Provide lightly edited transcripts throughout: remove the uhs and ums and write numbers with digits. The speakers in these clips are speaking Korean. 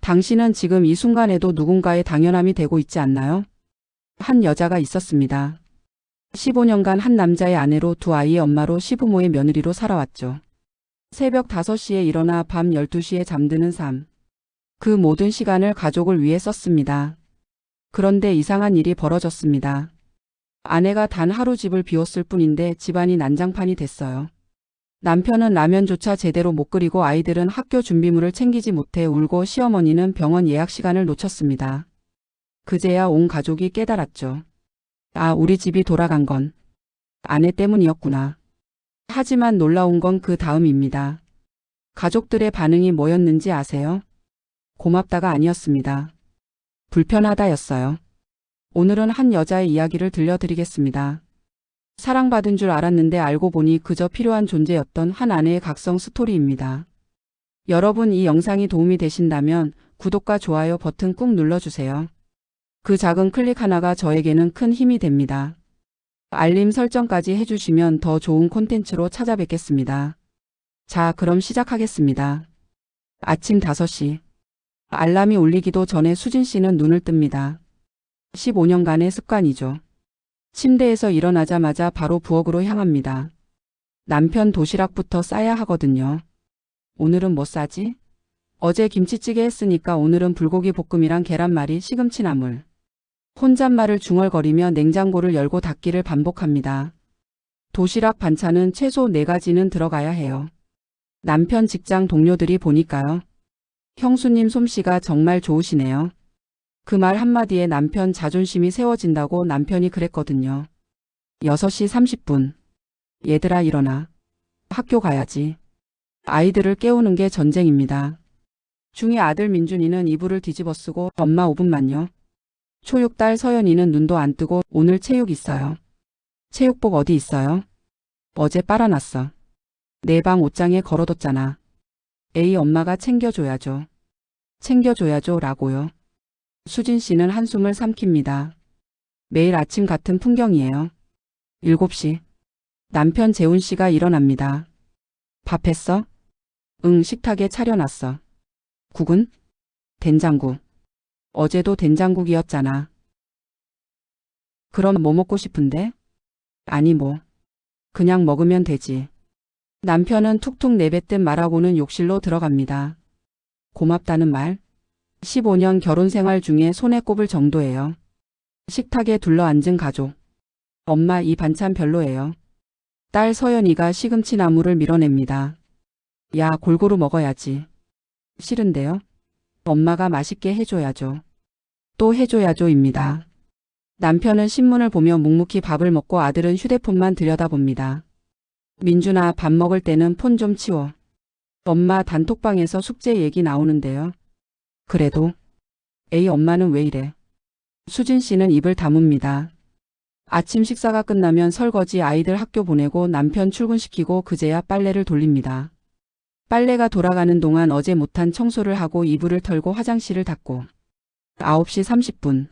당신은 지금 이 순간에도 누군가의 당연함이 되고 있지 않나요? 한 여자가 있었습니다. 15년간 한 남자의 아내로 두 아이의 엄마로 시부모의 며느리로 살아왔죠. 새벽 5시에 일어나 밤 12시에 잠드는 삶. 그 모든 시간을 가족을 위해 썼습니다. 그런데 이상한 일이 벌어졌습니다. 아내가 단 하루 집을 비웠을 뿐인데 집안이 난장판이 됐어요. 남편은 라면조차 제대로 못 끓이고 아이들은 학교 준비물을 챙기지 못해 울고 시어머니는 병원 예약 시간을 놓쳤습니다. 그제야 온 가족이 깨달았죠. 아, 우리 집이 돌아간 건 아내 때문이었구나. 하지만 놀라운 건 그 다음입니다. 가족들의 반응이 뭐였는지 아세요? 고맙다가 아니었습니다. 불편하다였어요. 오늘은 한 여자의 이야기를 들려드리겠습니다. 사랑받은 줄 알았는데 알고 보니 그저 필요한 존재였던 한 아내의 각성 스토리입니다. 여러분, 이 영상이 도움이 되신다면 구독과 좋아요 버튼 꾹 눌러주세요. 그 작은 클릭 하나가 저에게는 큰 힘이 됩니다. 알림 설정까지 해주시면 더 좋은 콘텐츠로 찾아뵙겠습니다. 자, 그럼 시작하겠습니다. 아침 5시. 알람이 울리기도 전에 수진 씨는 눈을 뜹니다. 15년간의 습관이죠. 침대에서 일어나자마자 바로 부엌으로 향합니다. 남편 도시락부터 싸야 하거든요. 오늘은 뭐 싸지? 어제 김치찌개 했으니까 오늘은 불고기 볶음이랑 계란말이, 시금치 나물. 혼잣말을 중얼거리며 냉장고를 열고 닫기를 반복합니다. 도시락 반찬은 최소 4가지는 들어가야 해요. 남편 직장 동료들이 보니까요. 형수님 솜씨가 정말 좋으시네요. 그 말 한마디에 남편 자존심이 세워진다고 남편이 그랬거든요. 6시 30분. 얘들아 일어나. 학교 가야지. 아이들을 깨우는 게 전쟁입니다. 중2 아들 민준이는 이불을 뒤집어 쓰고 엄마 5분만요. 초6 딸 서연이는 눈도 안 뜨고 오늘 체육 있어요. 체육복 어디 있어요? 어제 빨아놨어. 내 방 옷장에 걸어뒀잖아. 에이, 엄마가 챙겨줘야죠. 챙겨줘야죠 라고요. 수진 씨는 한숨을 삼킵니다. 매일 아침 같은 풍경이에요. 7시. 남편 재훈 씨가 일어납니다. 밥 했어? 응, 식탁에 차려놨어. 국은? 된장국. 어제도 된장국이었잖아. 그럼 뭐 먹고 싶은데? 아니 뭐. 그냥 먹으면 되지. 남편은 툭툭 내뱉듯 말하고는 욕실로 들어갑니다. 고맙다는 말? 15년 결혼 생활 중에 손에 꼽을 정도예요. 식탁에 둘러앉은 가족. 엄마, 이 반찬 별로예요. 딸 서연이가 시금치 나물을 밀어냅니다. 야, 골고루 먹어야지. 싫은데요? 엄마가 맛있게 해줘야죠. 또 해줘야죠입니다. 남편은 신문을 보며 묵묵히 밥을 먹고 아들은 휴대폰만 들여다봅니다. 민준아, 밥 먹을 때는 폰 좀 치워. 엄마, 단톡방에서 숙제 얘기 나오는데요. 그래도? 에이, 엄마는 왜 이래? 수진 씨는 입을 다뭅니다. 아침 식사가 끝나면 설거지, 아이들 학교 보내고 남편 출근시키고 그제야 빨래를 돌립니다. 빨래가 돌아가는 동안 어제 못한 청소를 하고 이불을 털고 화장실을 닦고 9시 30분.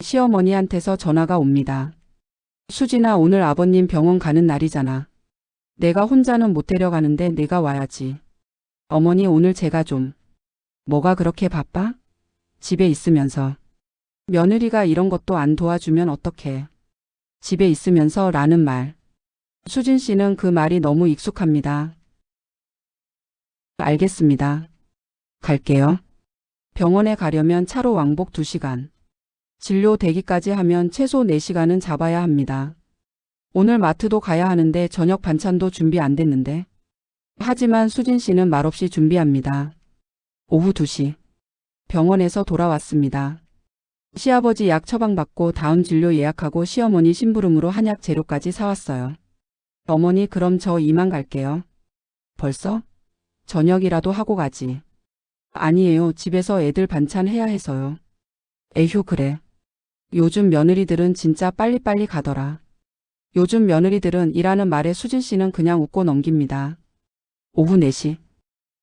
시어머니한테서 전화가 옵니다. 수진아, 오늘 아버님 병원 가는 날이잖아. 내가 혼자는 못 데려가는데 내가 와야지. 어머니, 오늘 제가 좀. 뭐가 그렇게 바빠? 집에 있으면서. 며느리가 이런 것도 안 도와주면 어떡해. 집에 있으면서 라는 말. 수진 씨는 그 말이 너무 익숙합니다. 알겠습니다. 갈게요. 병원에 가려면 차로 왕복 2시간. 진료 대기까지 하면 최소 4시간은 잡아야 합니다. 오늘 마트도 가야 하는데 저녁 반찬도 준비 안 됐는데. 하지만 수진 씨는 말없이 준비합니다. 오후 2시. 병원에서 돌아왔습니다. 시아버지 약 처방받고 다음 진료 예약하고 시어머니 심부름으로 한약 재료까지 사왔어요. 어머니, 그럼 저 이만 갈게요. 벌써? 저녁이라도 하고 가지. 아니에요. 집에서 애들 반찬 해야 해서요. 에휴, 그래. 요즘 며느리들은 진짜 빨리빨리 가더라. 요즘 며느리들은 이라는 말에 수진 씨는 그냥 웃고 넘깁니다. 오후 4시.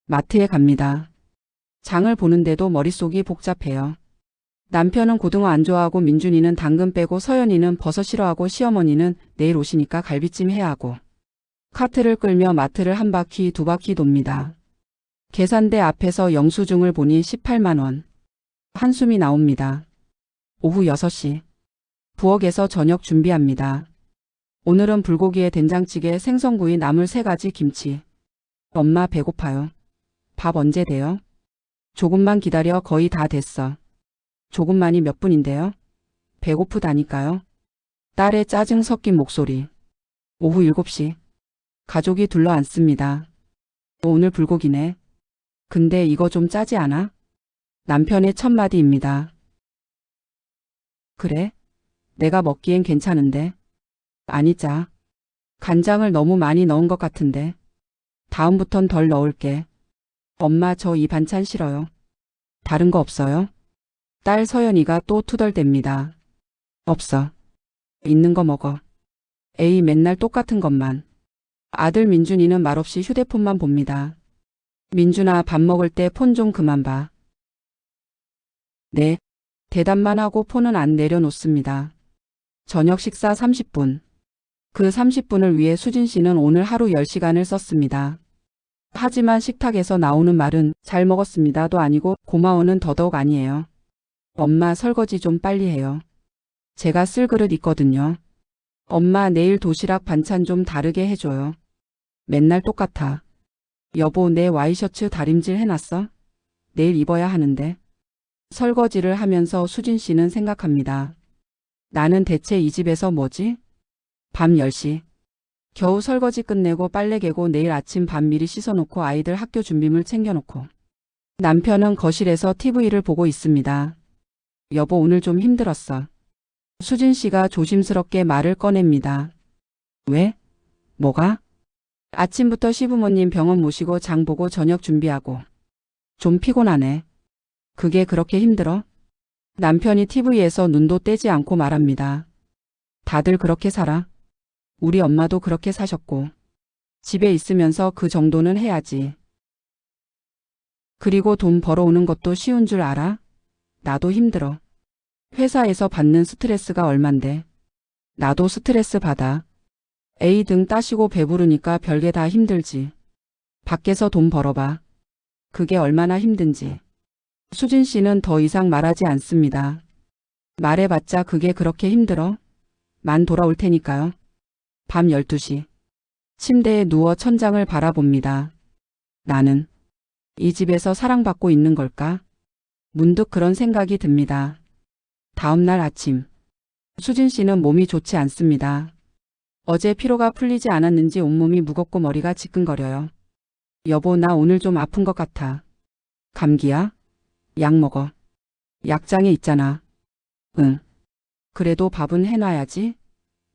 마트에 갑니다. 장을 보는데도 머릿속이 복잡해요. 남편은 고등어 안 좋아하고 민준이는 당근 빼고 서연이는 버섯 싫어하고 시어머니는 내일 오시니까 갈비찜 해야 하고. 카트를 끌며 마트를 한 바퀴 2바퀴 돕니다. 계산대 앞에서 영수증을 보니 18만 원. 한숨이 나옵니다. 오후 6시. 부엌에서 저녁 준비합니다. 오늘은 불고기에 된장찌개, 생선구이, 나물 3가지, 김치. 엄마 배고파요. 밥 언제 돼요? 조금만 기다려, 거의 다 됐어. 조금만이 몇 분인데요? 배고프다니까요. 딸의 짜증 섞인 목소리. 오후 7시. 가족이 둘러앉습니다. 오늘 불고기네. 근데 이거 좀 짜지 않아? 남편의 첫 마디입니다. 그래? 내가 먹기엔 괜찮은데. 아니 짜. 간장을 너무 많이 넣은 것 같은데. 다음부턴 덜 넣을게. 엄마 저 이 반찬 싫어요. 다른 거 없어요? 딸 서연이가 또 투덜댑니다. 없어. 있는 거 먹어. 에이 맨날 똑같은 것만. 아들 민준이는 말없이 휴대폰만 봅니다. 민준아 밥 먹을 때 폰 좀 그만 봐. 네. 대답만 하고 폰은 안 내려놓습니다. 저녁 식사 30분. 그 30분을 위해 수진 씨는 오늘 하루 10시간을 썼습니다. 하지만 식탁에서 나오는 말은 잘 먹었습니다도 아니고 고마워는 더더욱 아니에요. 엄마 설거지 좀 빨리 해요. 제가 쓸 그릇 있거든요. 엄마 내일 도시락 반찬 좀 다르게 해줘요. 맨날 똑같아. 여보 내 와이셔츠 다림질 해놨어? 내일 입어야 하는데. 설거지를 하면서 수진 씨는 생각합니다. 나는 대체 이 집에서 뭐지? 밤 10시. 겨우 설거지 끝내고 빨래 개고 내일 아침 밥 미리 씻어놓고 아이들 학교 준비물 챙겨놓고. 남편은 거실에서 TV를 보고 있습니다. 여보 오늘 좀 힘들었어. 수진 씨가 조심스럽게 말을 꺼냅니다. 왜? 뭐가? 아침부터 시부모님 병원 모시고 장 보고 저녁 준비하고. 좀 피곤하네. 그게 그렇게 힘들어? 남편이 TV에서 눈도 떼지 않고 말합니다. 다들 그렇게 살아. 우리 엄마도 그렇게 사셨고. 집에 있으면서 그 정도는 해야지. 그리고 돈 벌어오는 것도 쉬운 줄 알아? 나도 힘들어. 회사에서 받는 스트레스가 얼만데. 나도 스트레스 받아. A 등 따시고 배부르니까 별게 다 힘들지. 밖에서 돈 벌어봐. 그게 얼마나 힘든지. 수진 씨는 더 이상 말하지 않습니다. 말해봤자 그게 그렇게 힘들어? 만 돌아올 테니까요. 밤 12시. 침대에 누워 천장을 바라봅니다. 나는 이 집에서 사랑받고 있는 걸까? 문득 그런 생각이 듭니다. 다음 날 아침. 수진 씨는 몸이 좋지 않습니다. 어제 피로가 풀리지 않았는지 온몸이 무겁고 머리가 지끈거려요. 여보 나 오늘 좀 아픈 것 같아. 감기야? 약 먹어. 약장에 있잖아. 응. 그래도 밥은 해놔야지.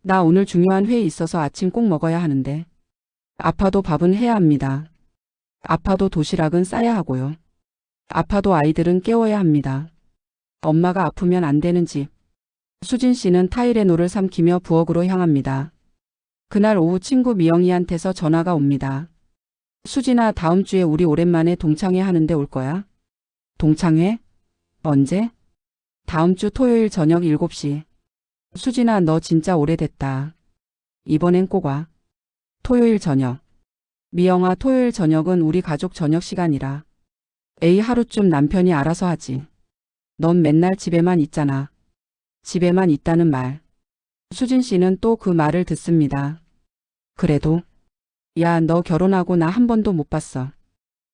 나 오늘 중요한 회의 있어서 아침 꼭 먹어야 하는데. 아파도 밥은 해야 합니다. 아파도 도시락은 싸야 하고요. 아파도 아이들은 깨워야 합니다. 엄마가 아프면 안 되는 집. 수진 씨는 타이레놀을 삼키며 부엌으로 향합니다. 그날 오후 친구 미영이한테서 전화가 옵니다. 수진아 다음 주에 우리 오랜만에 동창회 하는데 올 거야? 동창회? 언제? 다음 주 토요일 저녁 7시. 수진아 너 진짜 오래됐다. 이번엔 꼭 와. 토요일 저녁. 미영아 토요일 저녁은 우리 가족 저녁 시간이라. 에이 하루쯤 남편이 알아서 하지. 넌 맨날 집에만 있잖아. 집에만 있다는 말. 수진 씨는 또 그 말을 듣습니다. 그래도 야 너 결혼하고 나 한 번도 못 봤어.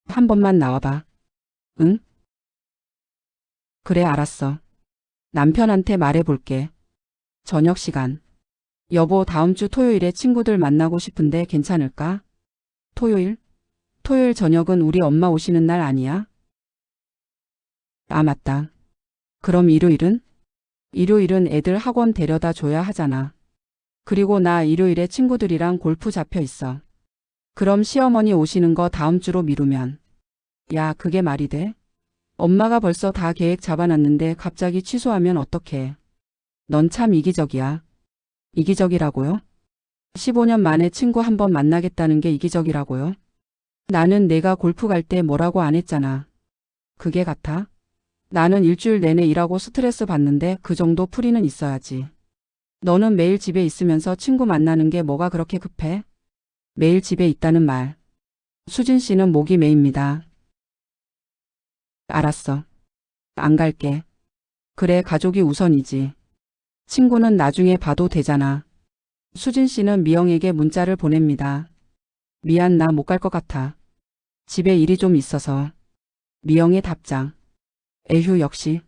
한 번만 나와봐. 응? 그래 알았어. 남편한테 말해볼게. 저녁 시간. 여보 다음 주 토요일에 친구들 만나고 싶은데 괜찮을까? 토요일? 토요일 저녁은 우리 엄마 오시는 날 아니야? 아 맞다. 그럼 일요일은? 일요일은 애들 학원 데려다 줘야 하잖아. 그리고 나 일요일에 친구들이랑 골프 잡혀 있어. 그럼 시어머니 오시는 거 다음 주로 미루면. 야 그게 말이 돼? 엄마가 벌써 다 계획 잡아놨는데 갑자기 취소하면 어떡해. 넌 참 이기적이야. 이기적이라고요? 15년 만에 친구 한 번 만나겠다는 게 이기적이라고요? 나는 내가 골프 갈 때 뭐라고 안 했잖아. 그게 같아? 나는 일주일 내내 일하고 스트레스 받는데 그 정도 풀이는 있어야지. 너는 매일 집에 있으면서 친구 만나는 게 뭐가 그렇게 급해? 매일 집에 있다는 말. 수진 씨는 목이 메입니다. 알았어. 안 갈게. 그래, 가족이 우선이지. 친구는 나중에 봐도 되잖아. 수진 씨는 미영에게 문자를 보냅니다. 미안, 나 못 갈 것 같아. 집에 일이 좀 있어서. 미영의 답장. 에휴, 역시.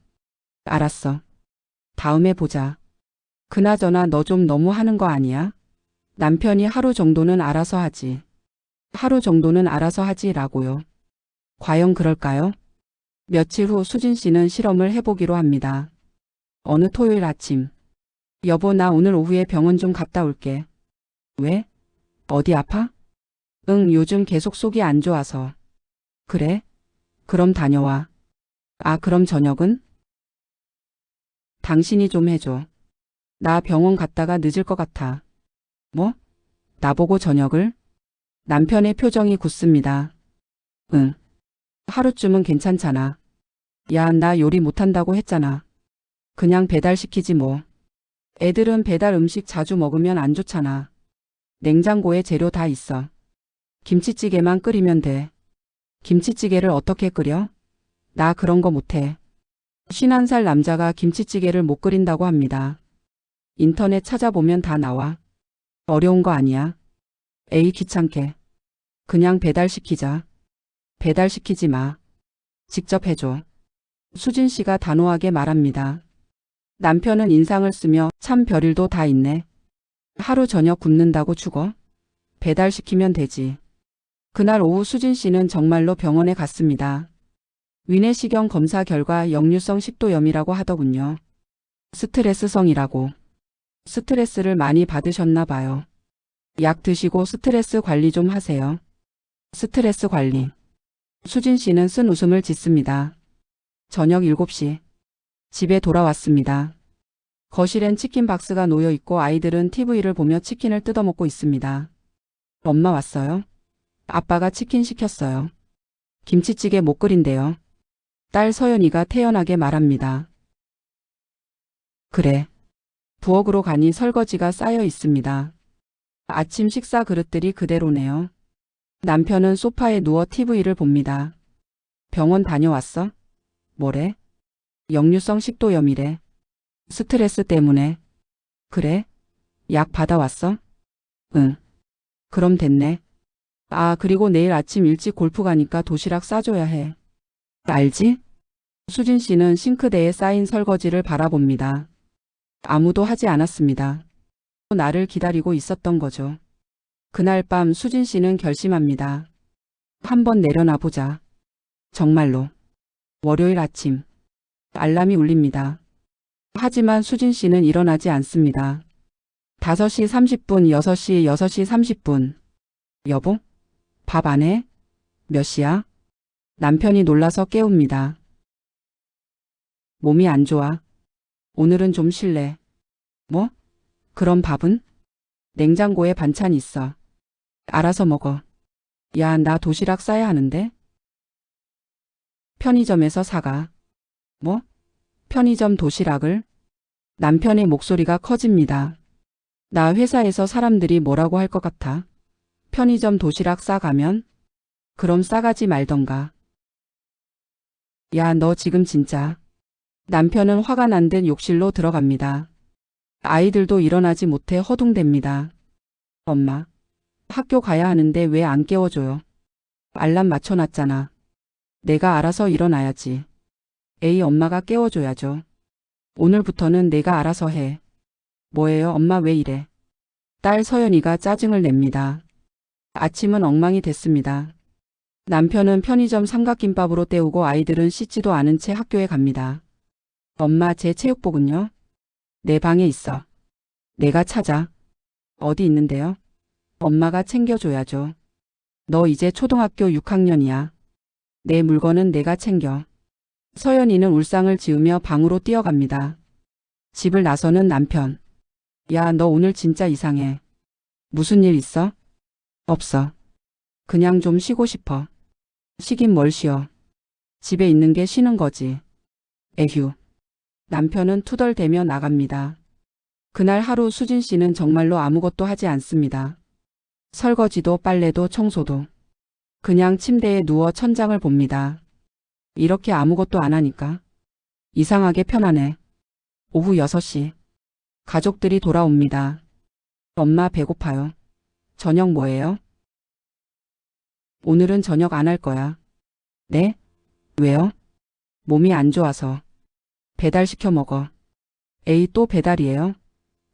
알았어. 다음에 보자. 그나저나 너 좀 너무 하는 거 아니야? 남편이 하루 정도는 알아서 하지. 하루 정도는 알아서 하지라고요. 과연 그럴까요? 며칠 후 수진 씨는 실험을 해보기로 합니다. 어느 토요일 아침. 여보, 나 오늘 오후에 병원 좀 갔다 올게. 왜? 어디 아파? 응, 요즘 계속 속이 안 좋아서. 그래? 그럼 다녀와. 아, 그럼 저녁은? 당신이 좀 해줘. 나 병원 갔다가 늦을 것 같아. 뭐? 나보고 저녁을? 남편의 표정이 굳습니다. 응. 하루쯤은 괜찮잖아. 야, 나 요리 못한다고 했잖아. 그냥 배달시키지 뭐. 애들은 배달 음식 자주 먹으면 안 좋잖아. 냉장고에 재료 다 있어. 김치찌개만 끓이면 돼. 김치찌개를 어떻게 끓여? 나 그런 거 못해. 51살 남자가 김치찌개를 못 끓인다고 합니다. 인터넷 찾아보면 다 나와. 어려운 거 아니야. 에이, 귀찮게. 그냥 배달시키자. 배달시키지 마. 직접 해줘. 수진 씨가 단호하게 말합니다. 남편은 인상을 쓰며 참 별일도 다 있네. 하루 저녁 굶는다고 죽어? 배달시키면 되지. 그날 오후 수진 씨는 정말로 병원에 갔습니다. 위내시경 검사 결과 역류성 식도염이라고 하더군요. 스트레스성이라고. 스트레스를 많이 받으셨나 봐요. 약 드시고 스트레스 관리 좀 하세요. 스트레스 관리. 수진 씨는 쓴 웃음을 짓습니다. 저녁 7시. 집에 돌아왔습니다. 거실엔 치킨 박스가 놓여 있고 아이들은 TV를 보며 치킨을 뜯어먹고 있습니다. 엄마 왔어요? 아빠가 치킨 시켰어요. 김치찌개 못 끓인대요. 딸 서연이가 태연하게 말합니다. 그래. 부엌으로 가니 설거지가 쌓여 있습니다. 아침 식사 그릇들이 그대로네요. 남편은 소파에 누워 TV를 봅니다. 병원 다녀왔어? 뭐래? 역류성 식도염이래. 스트레스 때문에. 그래? 약 받아왔어? 응. 그럼 됐네. 아, 그리고 내일 아침 일찍 골프 가니까 도시락 싸줘야 해. 알지? 수진 씨는 싱크대에 쌓인 설거지를 바라봅니다. 아무도 하지 않았습니다. 나를 기다리고 있었던 거죠. 그날 밤 수진 씨는 결심합니다. 한번 내려놔 보자. 정말로. 월요일 아침. 알람이 울립니다. 하지만 수진 씨는 일어나지 않습니다. 5시 30분, 6시, 6시 30분. 여보? 밥 안 해? 몇 시야? 남편이 놀라서 깨웁니다. 몸이 안 좋아. 오늘은 좀 쉴래. 뭐? 그럼 밥은? 냉장고에 반찬 있어. 알아서 먹어. 야, 나 도시락 싸야 하는데? 편의점에서 사가. 뭐? 편의점 도시락을? 남편의 목소리가 커집니다. 나 회사에서 사람들이 뭐라고 할 것 같아? 편의점 도시락 싸가면? 그럼 싸가지 말던가. 야, 너 지금 진짜. 남편은 화가 난 듯 욕실로 들어갑니다. 아이들도 일어나지 못해 허둥댑니다. 엄마, 학교 가야 하는데 왜 안 깨워줘요? 알람 맞춰놨잖아. 내가 알아서 일어나야지. 에이, 엄마가 깨워줘야죠. 오늘부터는 내가 알아서 해. 뭐예요, 엄마 왜 이래? 딸 서연이가 짜증을 냅니다. 아침은 엉망이 됐습니다. 남편은 편의점 삼각김밥으로 때우고 아이들은 씻지도 않은 채 학교에 갑니다. 엄마, 제 체육복은요? 내 방에 있어. 내가 찾아. 어디 있는데요? 엄마가 챙겨줘야죠. 너 이제 초등학교 6학년이야. 내 물건은 내가 챙겨. 서연이는 울상을 지으며 방으로 뛰어갑니다. 집을 나서는 남편. 야, 너 오늘 진짜 이상해. 무슨 일 있어? 없어. 그냥 좀 쉬고 싶어. 쉬긴 뭘 쉬어. 집에 있는 게 쉬는 거지. 에휴. 남편은 투덜대며 나갑니다. 그날 하루 수진 씨는 정말로 아무것도 하지 않습니다. 설거지도 빨래도 청소도. 그냥 침대에 누워 천장을 봅니다. 이렇게 아무것도 안 하니까 이상하게 편하네. 오후 6시. 가족들이 돌아옵니다. 엄마 배고파요. 저녁 뭐예요? 오늘은 저녁 안 할 거야. 네? 왜요? 몸이 안 좋아서. 배달 시켜 먹어. 에이, 또 배달이에요?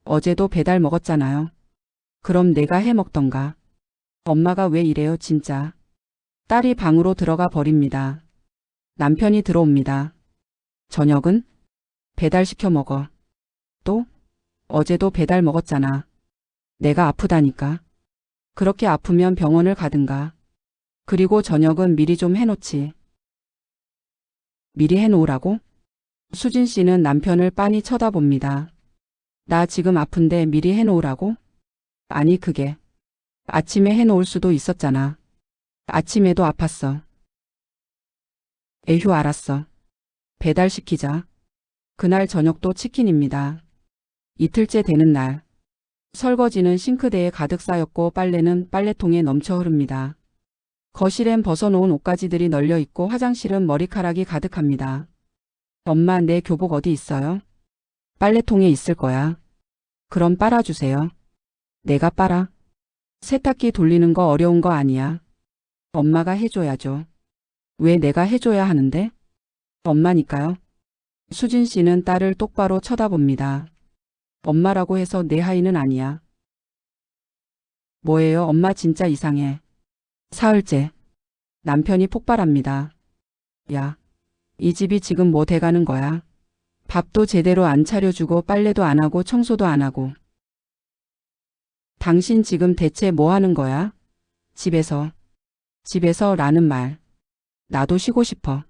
어제도 배달 먹었잖아요. 그럼 내가 해 먹던가. 엄마가 왜 이래요, 진짜. 딸이 방으로 들어가 버립니다. 남편이 들어옵니다. 저녁은? 배달 시켜 먹어. 또? 어제도 배달 먹었잖아. 내가 아프다니까. 그렇게 아프면 병원을 가든가. 그리고 저녁은 미리 좀 해놓지. 미리 해놓으라고? 수진 씨는 남편을 빤히 쳐다봅니다. 나 지금 아픈데 미리 해놓으라고? 아니, 그게. 아침에 해놓을 수도 있었잖아. 아침에도 아팠어. 에휴, 알았어. 배달시키자. 그날 저녁도 치킨입니다. 이틀째 되는 날. 설거지는 싱크대에 가득 쌓였고 빨래는 빨래통에 넘쳐 흐릅니다. 거실엔 벗어놓은 옷가지들이 널려 있고 화장실은 머리카락이 가득합니다. 엄마, 내 교복 어디 있어요? 빨래통에 있을 거야. 그럼 빨아주세요. 내가 빨아? 세탁기 돌리는 거 어려운 거 아니야. 엄마가 해줘야죠. 왜 내가 해줘야 하는데? 엄마니까요. 수진 씨는 딸을 똑바로 쳐다봅니다. 엄마라고 해서 내 하인은 아니야. 뭐예요, 엄마 진짜 이상해. 사흘째. 남편이 폭발합니다. 야, 이 집이 지금 뭐 돼가는 거야? 밥도 제대로 안 차려주고 빨래도 안 하고 청소도 안 하고. 당신 지금 대체 뭐 하는 거야? 집에서. 집에서라는 말. 나도 쉬고 싶어.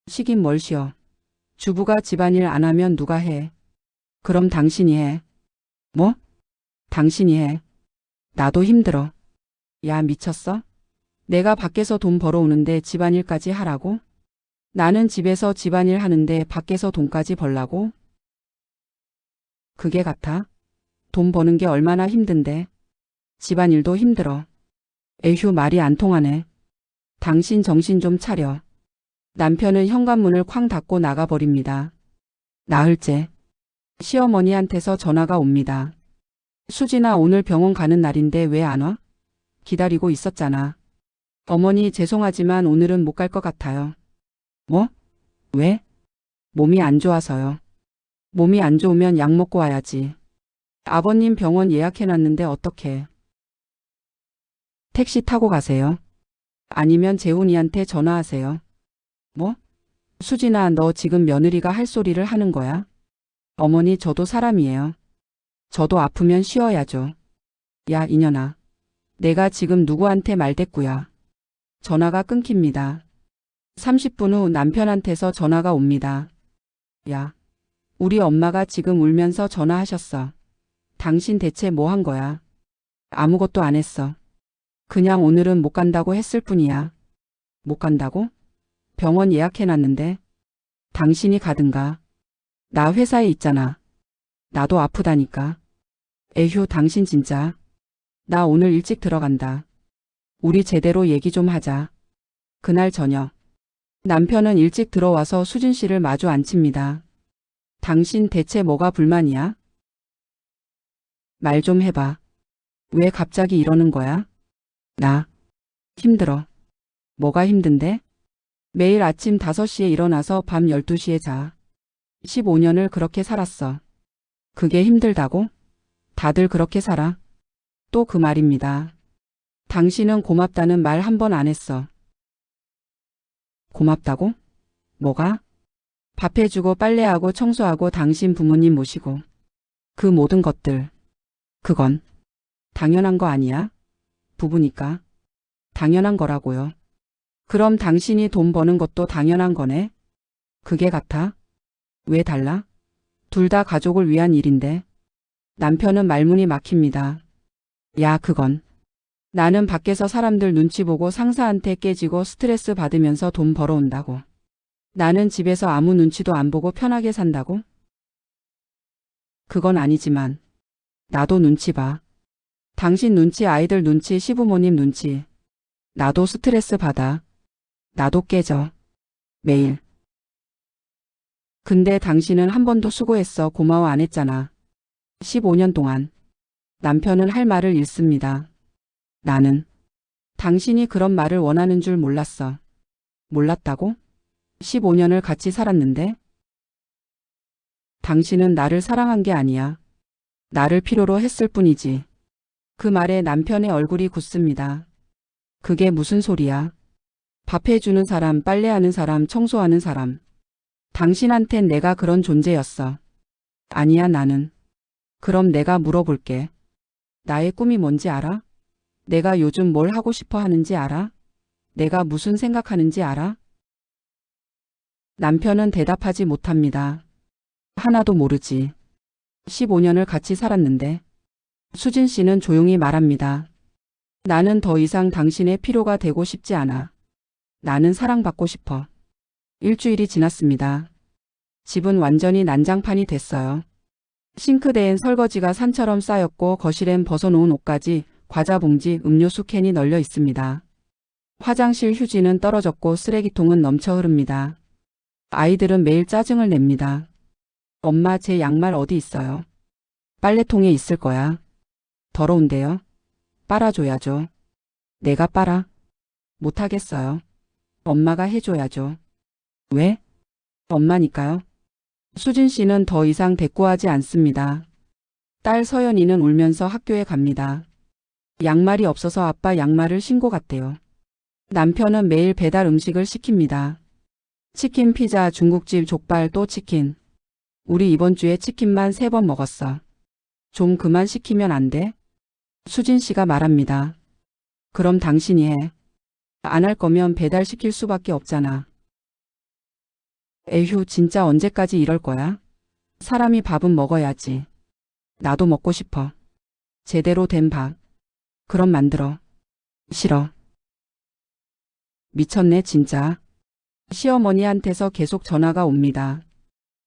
쉬긴 뭘 쉬어. 주부가 집안일 안 하면 누가 해? 그럼 당신이 해. 뭐? 당신이 해. 나도 힘들어. 야, 미쳤어? 내가 밖에서 돈 벌어오는데 집안일까지 하라고? 나는 집에서 집안일 하는데 밖에서 돈까지 벌라고? 그게 같아? 돈 버는 게 얼마나 힘든데. 집안일도 힘들어. 에휴, 말이 안 통하네. 당신 정신 좀 차려. 남편은 현관문을 쾅 닫고 나가버립니다. 나흘째. 시어머니한테서 전화가 옵니다. 수진아, 오늘 병원 가는 날인데 왜 안 와? 기다리고 있었잖아. 어머니, 죄송하지만 오늘은 못 갈 것 같아요. 뭐? 왜? 몸이 안 좋아서요. 몸이 안 좋으면 약 먹고 와야지. 아버님 병원 예약해놨는데 어떡해. 택시 타고 가세요. 아니면 재훈이한테 전화하세요. 뭐? 수진아, 너 지금 며느리가 할 소리를 하는 거야? 어머니, 저도 사람이에요. 저도 아프면 쉬어야죠. 야, 이년아. 내가 지금 누구한테 말대꾸야. 전화가 끊깁니다. 30분 후 남편한테서 전화가 옵니다. 야, 우리 엄마가 지금 울면서 전화하셨어. 당신 대체 뭐 한 거야? 아무것도 안 했어. 그냥 오늘은 못 간다고 했을 뿐이야. 못 간다고? 병원 예약해놨는데. 당신이 가든가. 나 회사에 있잖아. 나도 아프다니까. 에휴, 당신 진짜. 나 오늘 일찍 들어간다. 우리 제대로 얘기 좀 하자. 그날 저녁. 남편은 일찍 들어와서 수진 씨를 마주 앉힙니다. 당신 대체 뭐가 불만이야? 말 좀 해봐. 왜 갑자기 이러는 거야? 나 힘들어. 뭐가 힘든데? 매일 아침 5시에 일어나서 밤 12시에 자. 15년을 그렇게 살았어. 그게 힘들다고? 다들 그렇게 살아. 또 그 말입니다. 당신은 고맙다는 말 한 번 안 했어. 고맙다고? 뭐가? 밥 해주고 빨래하고 청소하고 당신 부모님 모시고. 그 모든 것들. 그건 당연한 거 아니야? 부부니까. 당연한 거라고요. 그럼 당신이 돈 버는 것도 당연한 거네? 그게 같아? 왜 달라? 둘 다 가족을 위한 일인데. 남편은 말문이 막힙니다. 야, 그건. 나는 밖에서 사람들 눈치 보고 상사한테 깨지고 스트레스 받으면서 돈 벌어온다고. 나는 집에서 아무 눈치도 안 보고 편하게 산다고? 그건 아니지만 나도 눈치 봐. 당신 눈치, 아이들 눈치, 시부모님 눈치. 나도 스트레스 받아. 나도 깨져. 매일. 근데 당신은 한 번도 수고했어, 고마워 안 했잖아. 15년 동안. 남편은 할 말을 잃습니다. 나는 당신이 그런 말을 원하는 줄 몰랐어. 몰랐다고? 15년을 같이 살았는데? 당신은 나를 사랑한 게 아니야. 나를 필요로 했을 뿐이지. 그 말에 남편의 얼굴이 굳습니다. 그게 무슨 소리야? 밥 해주는 사람, 빨래하는 사람, 청소하는 사람. 당신한텐 내가 그런 존재였어. 아니야, 나는. 그럼 내가 물어볼게. 나의 꿈이 뭔지 알아? 내가 요즘 뭘 하고 싶어 하는지 알아? 내가 무슨 생각하는지 알아? 남편은 대답하지 못합니다. 하나도 모르지. 15년을 같이 살았는데. 수진 씨는 조용히 말합니다. 나는 더 이상 당신의 필요가 되고 싶지 않아. 나는 사랑받고 싶어. 일주일이 지났습니다. 집은 완전히 난장판이 됐어요. 싱크대엔 설거지가 산처럼 쌓였고 거실엔 벗어놓은 옷까지, 과자 봉지, 음료수 캔이 널려 있습니다. 화장실 휴지는 떨어졌고 쓰레기통은 넘쳐 흐릅니다. 아이들은 매일 짜증을 냅니다. 엄마, 제 양말 어디 있어요? 빨래통에 있을 거야. 더러운데요? 빨아줘야죠. 내가 빨아? 못하겠어요. 엄마가 해줘야죠. 왜? 엄마니까요. 수진 씨는 더 이상 대꾸하지 않습니다. 딸 서연이는 울면서 학교에 갑니다. 양말이 없어서 아빠 양말을 신고 갔대요. 남편은 매일 배달 음식을 시킵니다. 치킨, 피자, 중국집, 족발, 또 치킨. 우리 이번 주에 치킨만 3번 먹었어. 좀 그만 시키면 안 돼? 수진 씨가 말합니다. 그럼 당신이 해. 안 할 거면 배달 시킬 수밖에 없잖아. 에휴, 진짜 언제까지 이럴 거야? 사람이 밥은 먹어야지. 나도 먹고 싶어. 제대로 된 밥. 그럼 만들어. 싫어. 미쳤네, 진짜. 시어머니한테서 계속 전화가 옵니다.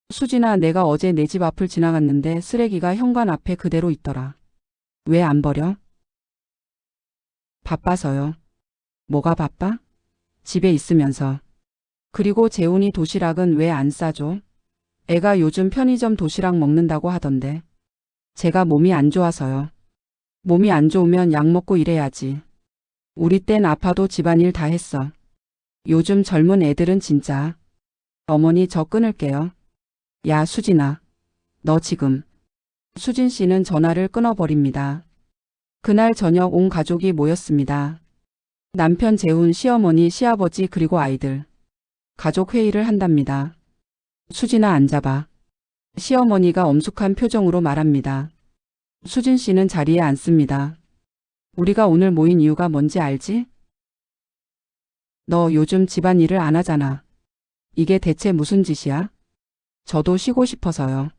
수진아, 내가 어제 내 집 앞을 지나갔는데 쓰레기가 현관 앞에 그대로 있더라. 왜 안 버려? 바빠서요. 뭐가 바빠? 집에 있으면서. 그리고 재훈이 도시락은 왜 안 싸줘? 애가 요즘 편의점 도시락 먹는다고 하던데. 제가 몸이 안 좋아서요. 몸이 안 좋으면 약 먹고 일해야지. 우리 땐 아파도 집안일 다 했어. 요즘 젊은 애들은 진짜. 어머니, 저 끊을게요. 야, 수진아. 너 지금. 수진 씨는 전화를 끊어버립니다. 그날 저녁 온 가족이 모였습니다. 남편 재훈, 시어머니, 시아버지 그리고 아이들. 가족 회의를 한답니다. 수진아, 앉아봐. 시어머니가 엄숙한 표정으로 말합니다. 수진 씨는 자리에 앉습니다. 우리가 오늘 모인 이유가 뭔지 알지? 너 요즘 집안일을 안 하잖아. 이게 대체 무슨 짓이야? 저도 쉬고 싶어서요.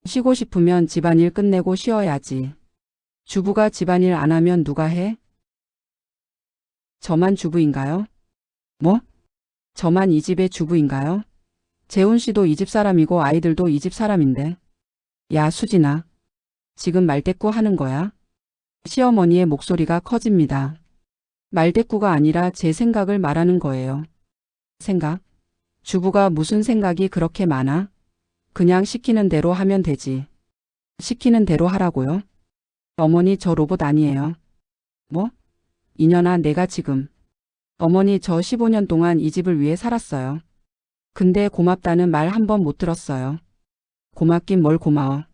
쉬고 싶으면 집안일 끝내고 쉬어야지. 주부가 집안일 안 하면 누가 해? 저만 주부인가요? 뭐? 저만 이 집의 주부인가요? 재훈 씨도 이 집 사람이고 아이들도 이 집 사람인데. 야, 수진아. 지금 말대꾸 하는 거야? 시어머니의 목소리가 커집니다. 말대꾸가 아니라 제 생각을 말하는 거예요. 생각? 주부가 무슨 생각이 그렇게 많아? 그냥 시키는 대로 하면 되지. 시키는 대로 하라고요? 어머니, 저 로봇 아니에요. 뭐? 이년아, 내가 지금. 어머니, 저 15년 동안 이 집을 위해 살았어요. 근데 고맙다는 말 한 번 못 들었어요. 고맙긴 뭘 고마워.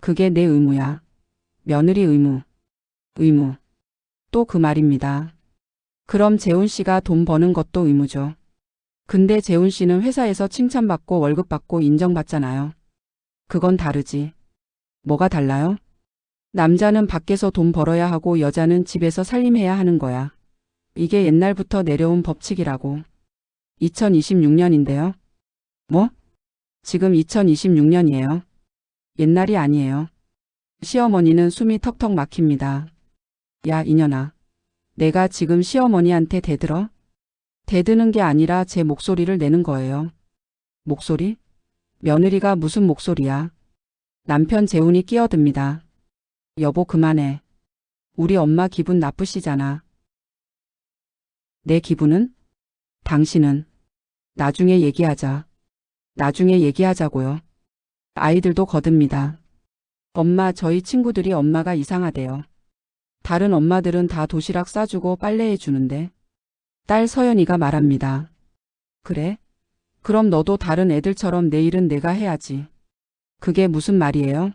그게 내 의무야. 며느리 의무. 의무. 또 그 말입니다. 그럼 재훈 씨가 돈 버는 것도 의무죠. 근데 재훈 씨는 회사에서 칭찬받고 월급 받고 인정받잖아요. 그건 다르지. 뭐가 달라요? 남자는 밖에서 돈 벌어야 하고 여자는 집에서 살림해야 하는 거야. 이게 옛날부터 내려온 법칙이라고. 2026년인데요. 뭐? 지금 2026년이에요. 옛날이 아니에요. 시어머니는 숨이 턱턱 막힙니다. 야, 이년아. 내가 지금 시어머니한테 대들어? 대드는 게 아니라 제 목소리를 내는 거예요. 목소리? 며느리가 무슨 목소리야? 남편 재훈이 끼어듭니다. 여보, 그만해. 우리 엄마 기분 나쁘시잖아. 내 기분은? 당신은? 나중에 얘기하자. 나중에 얘기하자고요. 아이들도 거듭니다. 엄마, 저희 친구들이 엄마가 이상하대요. 다른 엄마들은 다 도시락 싸주고 빨래해 주는데. 딸 서연이가 말합니다. 그래? 그럼 너도 다른 애들처럼 내일은 내가 해야지. 그게 무슨 말이에요?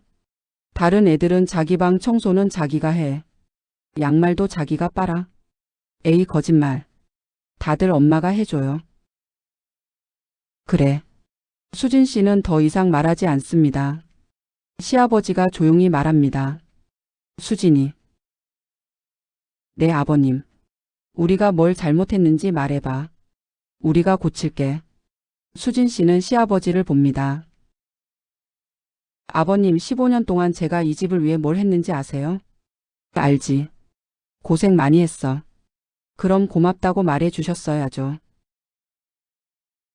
다른 애들은 자기 방 청소는 자기가 해. 양말도 자기가 빨아. 에이, 거짓말. 다들 엄마가 해줘요. 그래. 수진 씨는 더 이상 말하지 않습니다. 시아버지가 조용히 말합니다. 수진이. 네, 아버님. 우리가 뭘 잘못했는지 말해봐. 우리가 고칠게. 수진 씨는 시아버지를 봅니다. 아버님, 15년 동안 제가 이 집을 위해 뭘 했는지 아세요? 알지. 고생 많이 했어. 그럼 고맙다고 말해 주셨어야죠.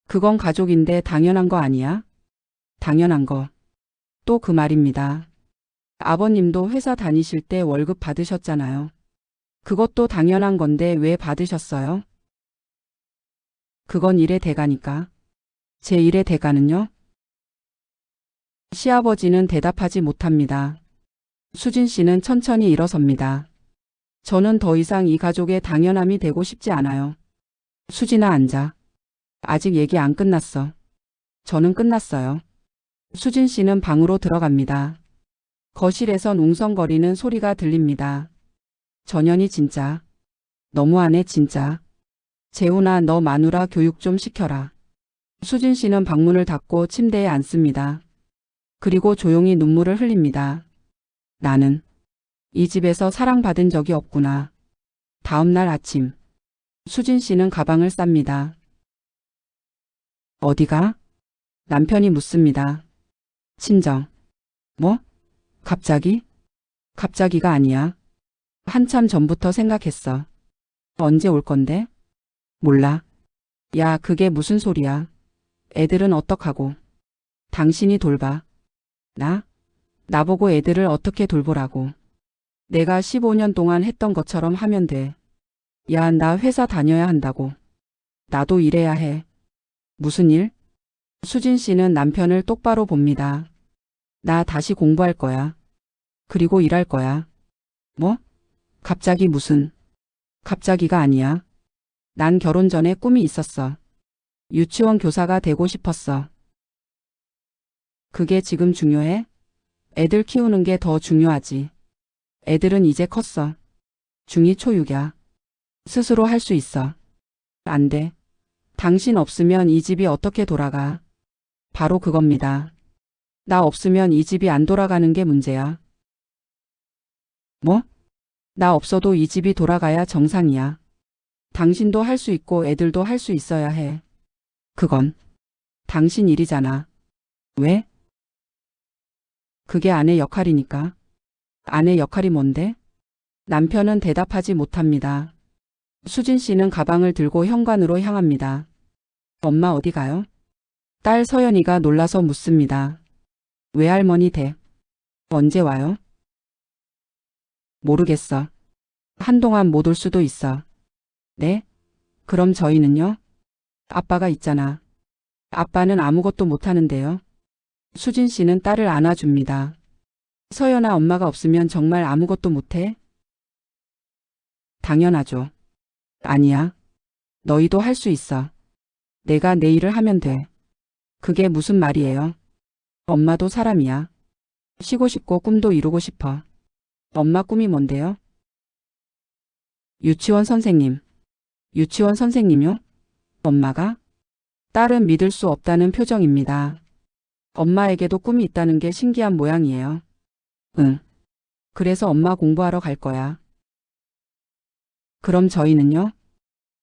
그건 가족인데 당연한 거 아니야? 당연한 거. 또 그 말입니다. 아버님도 회사 다니실 때 월급 받으셨잖아요. 그것도 당연한 건데 왜 받으셨어요? 그건 일의 대가니까. 제 일의 대가는요? 시아버지는 대답하지 못합니다. 수진 씨는 천천히 일어섭니다. 저는 더 이상 이 가족의 당연함이 되고 싶지 않아요. 수진아, 앉아. 아직 얘기 안 끝났어. 저는 끝났어요. 수진 씨는 방으로 들어갑니다. 거실에선 웅성거리는 소리가 들립니다. 전현이 진짜. 너무하네 진짜. 재훈아, 너 마누라 교육 좀 시켜라. 수진 씨는 방문을 닫고 침대에 앉습니다. 그리고 조용히 눈물을 흘립니다. 나는 이 집에서 사랑받은 적이 없구나. 다음 날 아침, 수진 씨는 가방을 쌉니다. 어디가? 남편이 묻습니다. 친정. 뭐? 갑자기? 갑자기가 아니야. 한참 전부터 생각했어. 언제 올 건데? 몰라. 야, 그게 무슨 소리야. 애들은 어떡하고. 당신이 돌봐. 나? 나보고 애들을 어떻게 돌보라고. 내가 15년 동안 했던 것처럼 하면 돼. 야, 나 회사 다녀야 한다고. 나도 일해야 해. 무슨 일? 수진 씨는 남편을 똑바로 봅니다. 나 다시 공부할 거야. 그리고 일할 거야. 뭐? 갑자기 무슨? 갑자기가 아니야. 난 결혼 전에 꿈이 있었어. 유치원 교사가 되고 싶었어. 그게 지금 중요해? 애들 키우는 게 더 중요하지. 애들은 이제 컸어. 중2 초6이야. 스스로 할 수 있어. 안 돼. 당신 없으면 이 집이 어떻게 돌아가? 바로 그겁니다. 나 없으면 이 집이 안 돌아가는 게 문제야. 뭐? 나 없어도 이 집이 돌아가야 정상이야. 당신도 할 수 있고 애들도 할 수 있어야 해. 그건 당신 일이잖아. 왜? 그게 아내 역할이니까. 아내 역할이 뭔데? 남편은 대답하지 못합니다. 수진 씨는 가방을 들고 현관으로 향합니다. 엄마 어디 가요? 딸 서연이가 놀라서 묻습니다. 외할머니 댁. 언제 와요? 모르겠어. 한동안 못 올 수도 있어. 네? 그럼 저희는요? 아빠가 있잖아. 아빠는 아무것도 못하는데요. 수진 씨는 딸을 안아줍니다. 서연아, 엄마가 없으면 정말 아무것도 못해? 당연하죠. 아니야. 너희도 할 수 있어. 내가 내 일을 하면 돼. 그게 무슨 말이에요? 엄마도 사람이야. 쉬고 싶고 꿈도 이루고 싶어. 엄마 꿈이 뭔데요? 유치원 선생님. 유치원 선생님요? 엄마가? 딸은 믿을 수 없다는 표정입니다. 엄마에게도 꿈이 있다는 게 신기한 모양이에요. 응. 그래서 엄마 공부하러 갈 거야. 그럼 저희는요?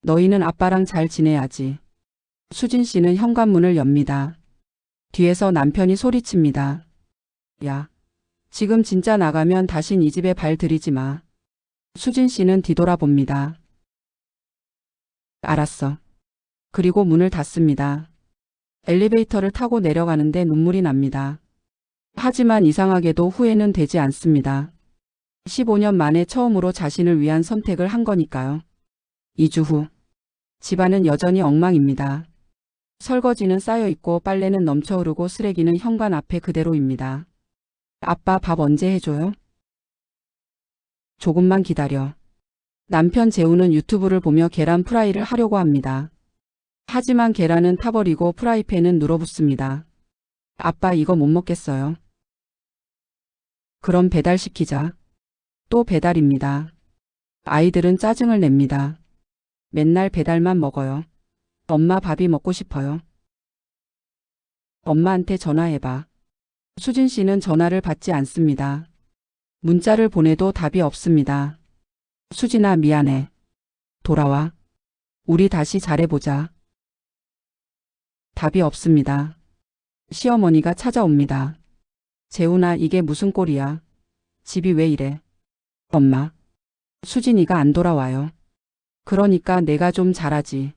너희는 아빠랑 잘 지내야지. 수진 씨는 현관문을 엽니다. 뒤에서 남편이 소리칩니다. 야, 지금 진짜 나가면 다신 이 집에 발 들이지 마. 수진 씨는 뒤돌아봅니다. 알았어. 그리고 문을 닫습니다. 엘리베이터를 타고 내려가는데 눈물이 납니다. 하지만 이상하게도 후회는 되지 않습니다. 15년 만에 처음으로 자신을 위한 선택을 한 거니까요. 2주 후, 집안은 여전히 엉망입니다. 설거지는 쌓여 있고 빨래는 넘쳐 흐르고 쓰레기는 현관 앞에 그대로입니다. 아빠 밥 언제 해줘요? 조금만 기다려. 남편 재우는 유튜브를 보며 계란 프라이를 하려고 합니다. 하지만 계란은 타버리고 프라이팬은 눌어붙습니다. 아빠 이거 못 먹겠어요. 그럼 배달시키자. 또 배달입니다. 아이들은 짜증을 냅니다. 맨날 배달만 먹어요. 엄마 밥이 먹고 싶어요. 엄마한테 전화해봐. 수진 씨는 전화를 받지 않습니다. 문자를 보내도 답이 없습니다. 수진아 미안해. 돌아와. 우리 다시 잘해보자. 답이 없습니다. 시어머니가 찾아옵니다. 재훈아 이게 무슨 꼴이야. 집이 왜 이래. 엄마. 수진이가 안 돌아와요. 그러니까 내가 좀 잘하지.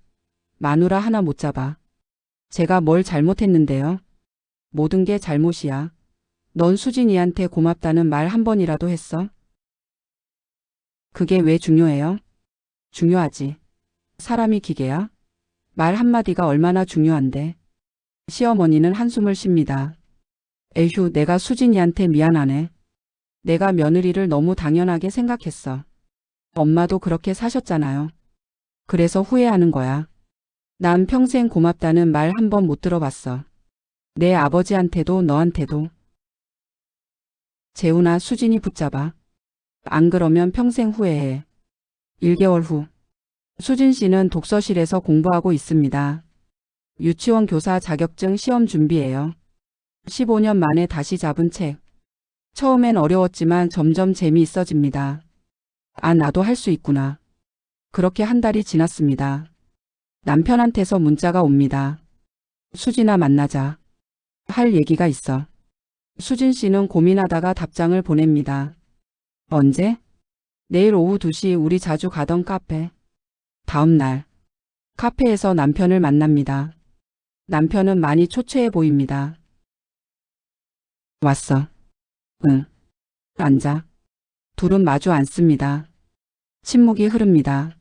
마누라 하나 못 잡아. 제가 뭘 잘못했는데요. 모든 게 잘못이야. 넌 수진이한테 고맙다는 말 한 번이라도 했어? 그게 왜 중요해요? 중요하지. 사람이 기계야? 말 한마디가 얼마나 중요한데. 시어머니는 한숨을 쉽니다. 에휴 내가 수진이한테 미안하네. 내가 며느리를 너무 당연하게 생각했어. 엄마도 그렇게 사셨잖아요. 그래서 후회하는 거야. 난 평생 고맙다는 말 한 번 못 들어봤어. 내 아버지한테도 너한테도. 재훈아 수진이 붙잡아. 안 그러면 평생 후회해. 1개월 후. 수진 씨는 독서실에서 공부하고 있습니다. 유치원 교사 자격증 시험 준비해요. 15년 만에 다시 잡은 책. 처음엔 어려웠지만 점점 재미있어집니다. 아 나도 할 수 있구나. 그렇게 한 달이 지났습니다. 남편한테서 문자가 옵니다. 수진아 만나자. 할 얘기가 있어. 수진 씨는 고민하다가 답장을 보냅니다. 언제? 내일 오후 2시 우리 자주 가던 카페. 다음 날. 카페에서 남편을 만납니다. 남편은 많이 초췌해 보입니다. 왔어. 응. 앉아. 둘은 마주 앉습니다. 침묵이 흐릅니다.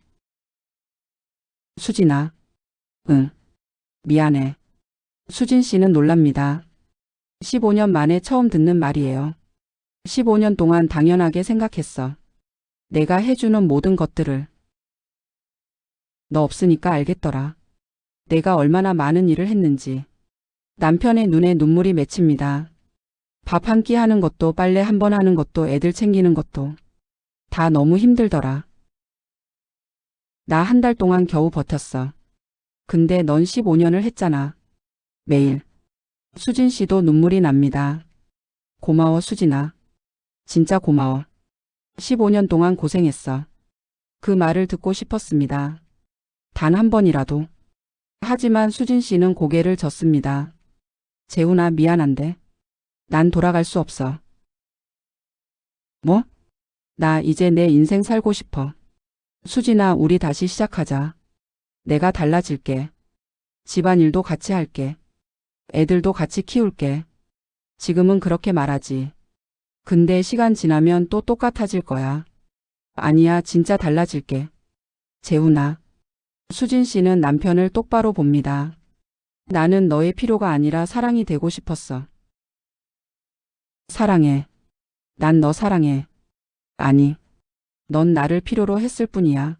수진아. 응. 미안해. 수진 씨는 놀랍니다. 15년 만에 처음 듣는 말이에요. 15년 동안 당연하게 생각했어. 내가 해주는 모든 것들을. 너 없으니까 알겠더라. 내가 얼마나 많은 일을 했는지. 남편의 눈에 눈물이 맺힙니다. 밥 한 끼 하는 것도 빨래 한 번 하는 것도 애들 챙기는 것도 다 너무 힘들더라. 나 한 달 동안 겨우 버텼어. 근데 넌 15년을 했잖아. 매일. 수진 씨도 눈물이 납니다. 고마워 수진아. 진짜 고마워. 15년 동안 고생했어. 그 말을 듣고 싶었습니다. 단 한 번이라도. 하지만 수진 씨는 고개를 젓습니다. 재훈아 미안한데. 난 돌아갈 수 없어. 뭐? 나 이제 내 인생 살고 싶어. 수진아 우리 다시 시작하자. 내가 달라질게. 집안일도 같이 할게. 애들도 같이 키울게. 지금은 그렇게 말하지. 근데 시간 지나면 또 똑같아질 거야. 아니야 진짜 달라질게. 재훈아. 수진 씨는 남편을 똑바로 봅니다. 나는 너의 필요가 아니라 사랑이 되고 싶었어. 사랑해. 난 너 사랑해. 아니. 넌 나를 필요로 했을 뿐이야.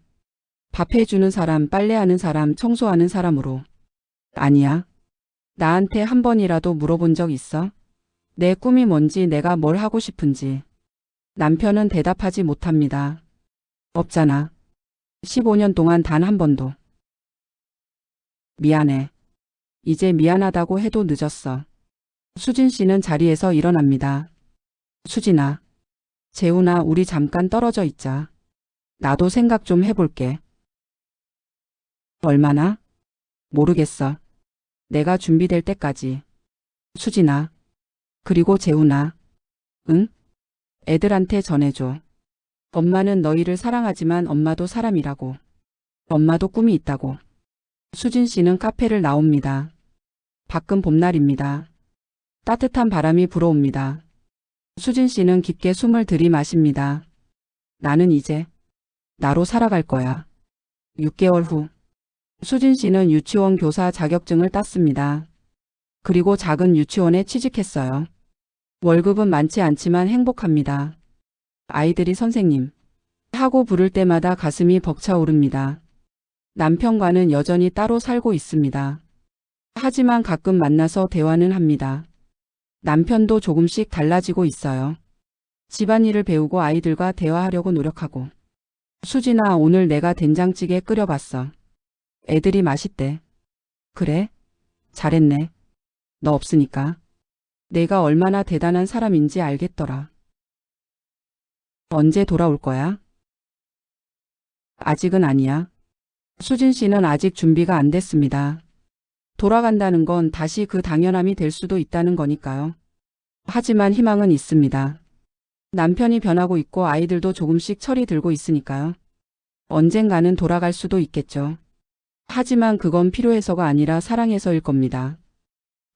밥 해주는 사람, 빨래하는 사람, 청소하는 사람으로. 아니야. 나한테 한 번이라도 물어본 적 있어? 내 꿈이 뭔지 내가 뭘 하고 싶은지. 남편은 대답하지 못합니다. 없잖아. 15년 동안 단 한 번도. 미안해. 이제 미안하다고 해도 늦었어. 수진 씨는 자리에서 일어납니다. 수진아. 재훈아 우리 잠깐 떨어져 있자. 나도 생각 좀 해볼게. 얼마나? 모르겠어. 내가 준비될 때까지. 수진아. 그리고 재훈아. 응? 애들한테 전해줘. 엄마는 너희를 사랑하지만 엄마도 사람이라고. 엄마도 꿈이 있다고. 수진 씨는 카페를 나옵니다. 밖은 봄날입니다. 따뜻한 바람이 불어옵니다. 수진 씨는 깊게 숨을 들이마십니다. 나는 이제 나로 살아갈 거야. 6개월 후. 수진 씨는 유치원 교사 자격증을 땄습니다. 그리고 작은 유치원에 취직했어요. 월급은 많지 않지만 행복합니다. 아이들이 선생님 하고 부를 때마다 가슴이 벅차오릅니다. 남편과는 여전히 따로 살고 있습니다. 하지만 가끔 만나서 대화는 합니다. 남편도 조금씩 달라지고 있어요. 집안일을 배우고 아이들과 대화하려고 노력하고. 수진아, 오늘 내가 된장찌개 끓여봤어. 애들이 맛있대. 그래? 잘했네. 너 없으니까. 내가 얼마나 대단한 사람인지 알겠더라. 언제 돌아올 거야? 아직은 아니야. 수진 씨는 아직 준비가 안 됐습니다. 돌아간다는 건 다시 그 당연함이 될 수도 있다는 거니까요. 하지만 희망은 있습니다. 남편이 변하고 있고 아이들도 조금씩 철이 들고 있으니까요. 언젠가는 돌아갈 수도 있겠죠. 하지만 그건 필요해서가 아니라 사랑해서일 겁니다.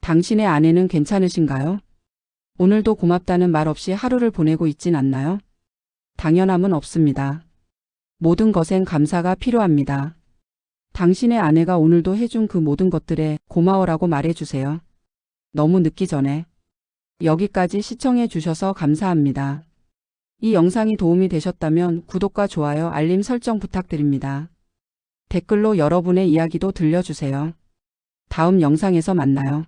당신의 아내는 괜찮으신가요? 오늘도 고맙다는 말 없이 하루를 보내고 있진 않나요? 당연함은 없습니다. 모든 것엔 감사가 필요합니다. 당신의 아내가 오늘도 해준 그 모든 것들에 고마워라고 말해주세요. 너무 늦기 전에. 여기까지 시청해 주셔서 감사합니다. 이 영상이 도움이 되셨다면 구독과 좋아요, 알림 설정 부탁드립니다. 댓글로 여러분의 이야기도 들려주세요. 다음 영상에서 만나요.